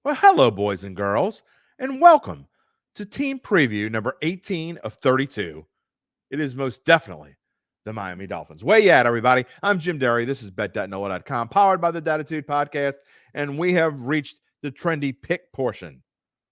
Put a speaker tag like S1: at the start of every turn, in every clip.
S1: Well, hello, boys and girls, and welcome to Team Preview number 18 of 32. It is most definitely the Miami Dolphins. Where you at, everybody? I'm Jim Derry. This is bet.noah.com, powered by the Dattitude Podcast, and we have reached the trendy pick portion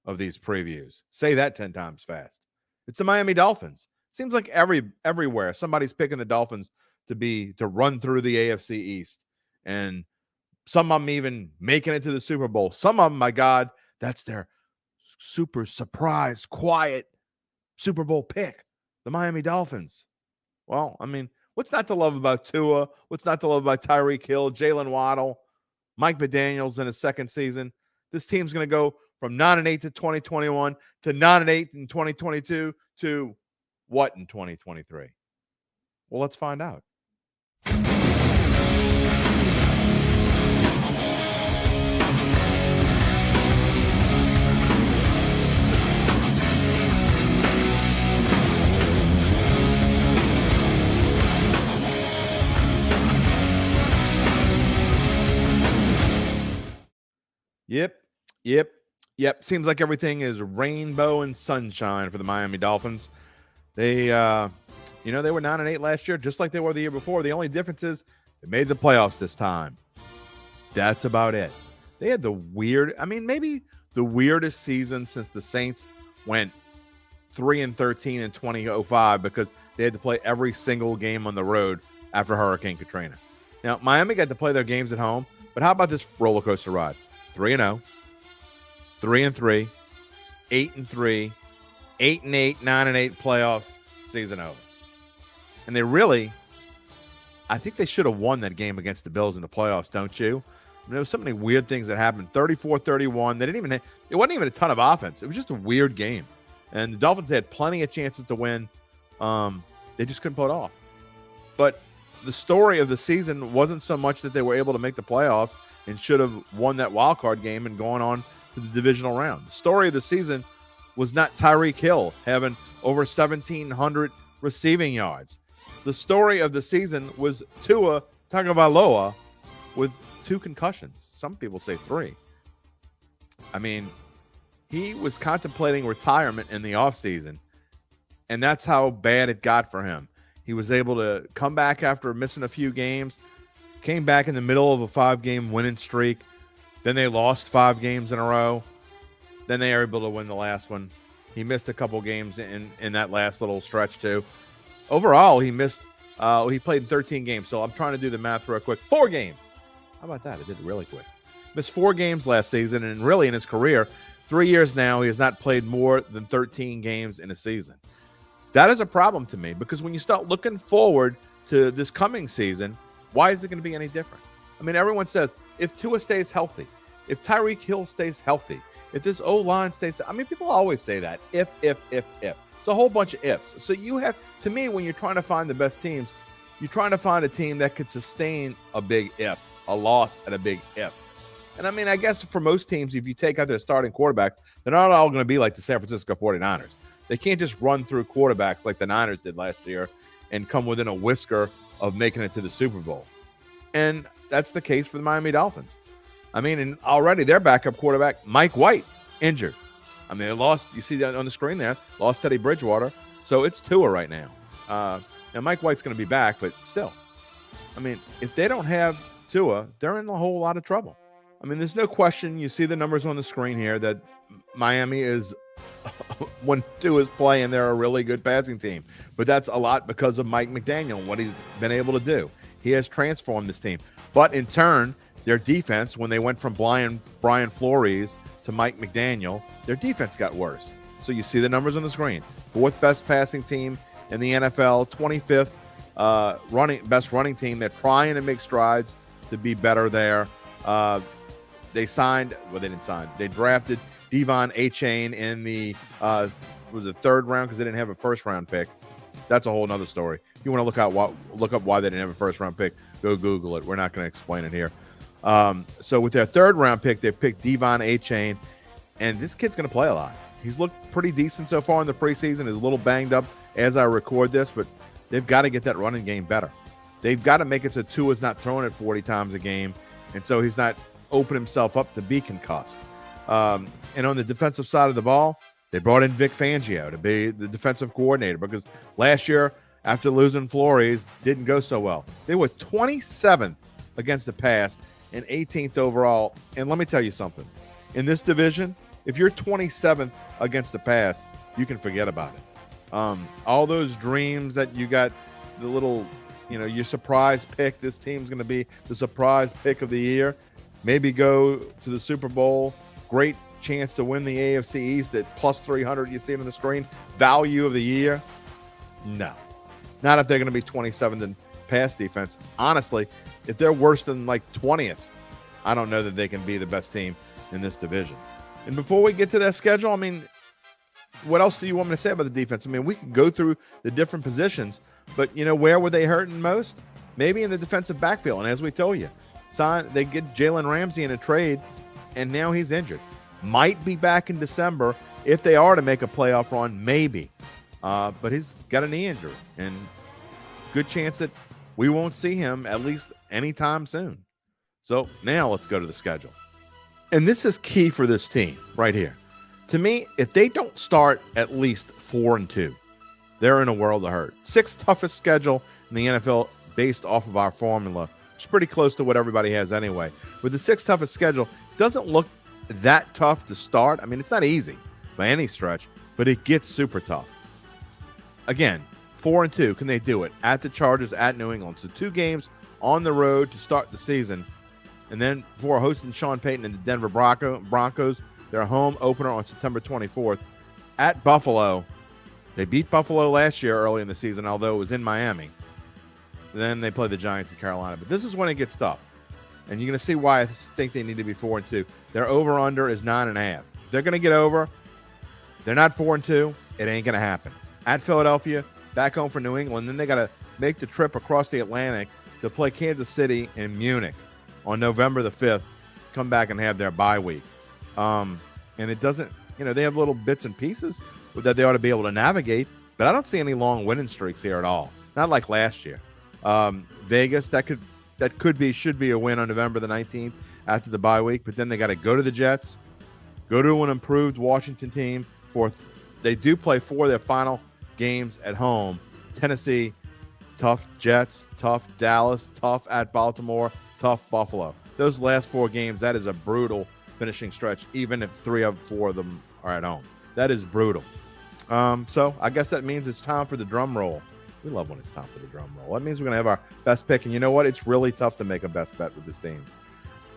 S1: of these previews. Say that 10 times fast. It's the Miami Dolphins. Seems like everywhere somebody's picking the Dolphins to run through the AFC East, and some of them even making it to the Super Bowl. Some of them, my God, that's their super surprise, quiet Super Bowl pick, the Miami Dolphins. Well, I mean, what's not to love about Tua? What's not to love about Tyreek Hill, Jalen Waddle, Mike McDaniels in his second season? This team's going to go from 9-8 to 2021 to 9-8 in 2022 to what in 2023? Well, let's find out. Yep. Seems like everything is rainbow and sunshine for the Miami Dolphins. They, were 9-8 last year, just like they were the year before. The only difference is they made the playoffs this time. That's about it. They had maybe the weirdest season since the Saints went 3-13 in 2005 because they had to play every single game on the road after Hurricane Katrina. Now, Miami got to play their games at home, but how about this roller coaster ride? 3-0, 3-3, 8-3, 8-8, 9-8 playoffs, season over. And I think they should have won that game against the Bills in the playoffs, don't you? I mean, there was so many weird things that happened. 34-31. It wasn't even a ton of offense. It was just a weird game. And the Dolphins had plenty of chances to win. They just couldn't pull it off. But the story of the season wasn't so much that they were able to make the playoffs and should have won that wild card game and gone on to the divisional round. The story of the season was not Tyreek Hill having over 1,700 receiving yards. The story of the season was Tua Tagovailoa with 2 concussions. Some people say 3. I mean, he was contemplating retirement in the offseason, and that's how bad it got for him. He was able to come back after missing a few games, came back in the middle of a 5-game winning streak. Then they lost 5 games in a row. Then they were able to win the last one. He missed a couple games in that last little stretch too. Overall, he played in 13 games. So I'm trying to do the math real quick. 4 games. How about that? I did it really quick. Missed 4 games last season, and really in his career, 3 years now, he has not played more than 13 games in a season. That is a problem to me because when you start looking forward to this coming season, why is it going to be any different? I mean, everyone says if Tua stays healthy, if Tyreek Hill stays healthy, if this O-line stays, people always say that. If. It's a whole bunch of ifs. So you have, to me, when you're trying to find the best teams, you're trying to find a team that could sustain a big if, a loss at a big if. And I guess for most teams, if you take out their starting quarterbacks, they're not all going to be like the San Francisco 49ers. They can't just run through quarterbacks like the Niners did last year and come within a whisker of making it to the Super Bowl. And that's the case for the Miami Dolphins. And already their backup quarterback, Mike White, injured. They lost, you see that on the screen there, lost Teddy Bridgewater. So it's Tua right now. Now, Mike White's going to be back, but still. If they don't have Tua, they're in a whole lot of trouble. There's no question. You see the numbers on the screen here that Miami is, when Tua's playing, they're a really good passing team. But that's a lot because of Mike McDaniel, what he's been able to do. He has transformed this team. But in turn, their defense, when they went from Brian Flores to Mike McDaniel, their defense got worse. So you see the numbers on the screen. 4th best passing team in the NFL, 25th best running team. They're trying to make strides to be better there. They drafted Devon Achane in the third round because they didn't have a first-round pick. That's a whole other story. If you want to look up why they didn't have a first-round pick, go Google it. We're not going to explain it here. So with their third-round pick, they picked Devon Achane, and this kid's going to play a lot. He's looked pretty decent so far in the preseason. He's a little banged up as I record this, but they've got to get that running game better. They've got to make it so Tua's not throwing it 40 times a game, and so he's not opening himself up to be concussed. And on the defensive side of the ball, they brought in Vic Fangio to be the defensive coordinator because last year, after losing Flores, didn't go so well. They were 27th against the pass and 18th overall. And let me tell you something. In this division, if you're 27th against the pass, you can forget about it. All those dreams that you got, the little, your surprise pick, this team's going to be the surprise pick of the year, maybe go to the Super Bowl, great chance to win the AFC East at plus 300, you see it on the screen, value of the year. No, not if they're going to be 27th in pass defense. Honestly, if they're worse than like 20th, I don't know that they can be the best team in this division. And before we get to that schedule, I mean, what else do you want me to say about the defense? I mean, we could go through the different positions, but where were they hurting most? Maybe in the defensive backfield. And as we told you, they get Jalen Ramsey in a trade, and now he's injured. Might be back in December if they are to make a playoff run, maybe. But he's got a knee injury, and good chance that we won't see him at least anytime soon. So now let's go to the schedule. And this is key for this team right here. To me, if they don't start at least 4-2, they're in a world of hurt. 6th toughest schedule in the NFL based off of our formula. It's pretty close to what everybody has anyway. With the 6th toughest schedule, it doesn't look that tough to start. I mean, it's not easy by any stretch, but it gets super tough. Again, 4-2, can they do it? At the Chargers, at New England. So 2 games on the road to start the season. And then for hosting Sean Payton and the Denver Broncos, their home opener on September 24th at Buffalo. They beat Buffalo last year early in the season, although it was in Miami. Then they play the Giants in Carolina. But this is when it gets tough. And you're going to see why I think they need to be 4-2. Their over-under is 9.5. They're going to get over. They're not 4-2. It ain't going to happen. At Philadelphia, back home for New England. Then they got to make the trip across the Atlantic to play Kansas City and Munich on November the 5th. Come back and have their bye week. And it doesn't, they have little bits and pieces that they ought to be able to navigate, but I don't see any long winning streaks here at all. Not like last year. Vegas, should be a win on November the 19th after the bye week, but then they got to go to the Jets, go to an improved Washington team. They do play 4 of their final games at home. Tennessee, tough Jets, tough Dallas, tough at Baltimore, tough Buffalo. Those last 4 games, that is a brutal finishing stretch, even if 3 of 4 of them are at home. That is brutal. So I guess that means it's time for the drum roll. We love when it's time for the drum roll. That means we're going to have our best pick. And you know what? It's really tough to make a best bet with this team.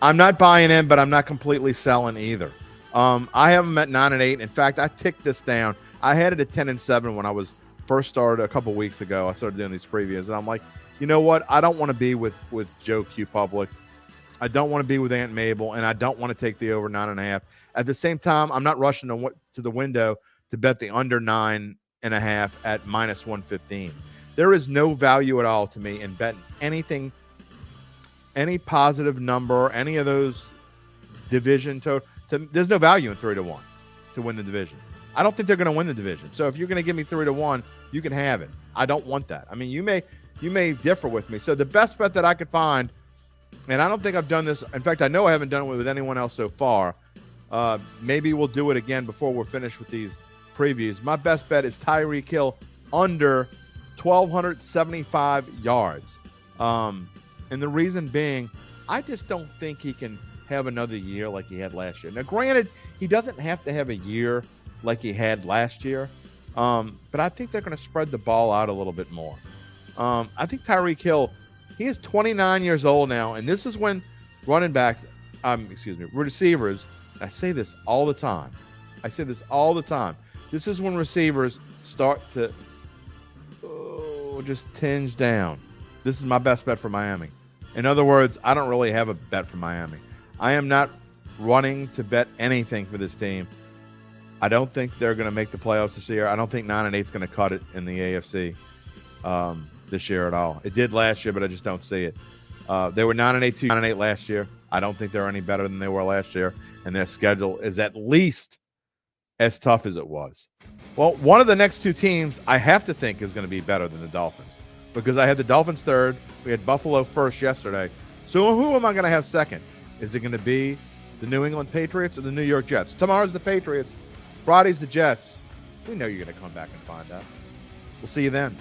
S1: I'm not buying in, but I'm not completely selling either. I have them at 9-8. In fact, I ticked this down. I had it at 10-7 when I was first started a couple weeks ago. I started doing these previews, and I'm like, you know what? I don't want to be with Joe Q Public. I don't want to be with Aunt Mabel, and I don't want to take the over 9.5. At the same time, I'm not rushing to the window to bet the under 9.5 at -115. There is no value at all to me in betting anything, any positive number, any of those division there's no value in 3-1 to win the division. I don't think they're going to win the division. So if you're going to give me 3-1, you can have it. I don't want that. I mean, you may differ with me. So the best bet that I could find, and I don't think I've done this. In fact, I know I haven't done it with anyone else so far. Maybe we'll do it again before we're finished with these previews. My best bet is Tyreek Hill under 1,275 yards. And the reason being, I just don't think he can have another year like he had last year. Now, granted, he doesn't have to have a year like he had last year, but I think they're going to spread the ball out a little bit more. I think Tyreek Hill, he is 29 years old now, and this is when receivers, I say this all the time. This is when receivers start to just tinge down. This is my best bet for Miami. In other words, I don't really have a bet for Miami. I am not running to bet anything for this team. I don't think they're going to make the playoffs this year. I don't think 9-8 is going to cut it in the AFC this year at all. It did last year, but I just don't see it. They were 9-8, 9-8 last year. I don't think they're any better than they were last year, and their schedule is at least as tough as it was. Well, one of the next 2 teams I have to think is going to be better than the Dolphins, because I had the Dolphins third. We had Buffalo first yesterday. So who am I going to have second? Is it going to be The New England Patriots or the New York Jets? Tomorrow's the Patriots. Friday's the Jets. We know you're going to come back and find out. We'll see you then.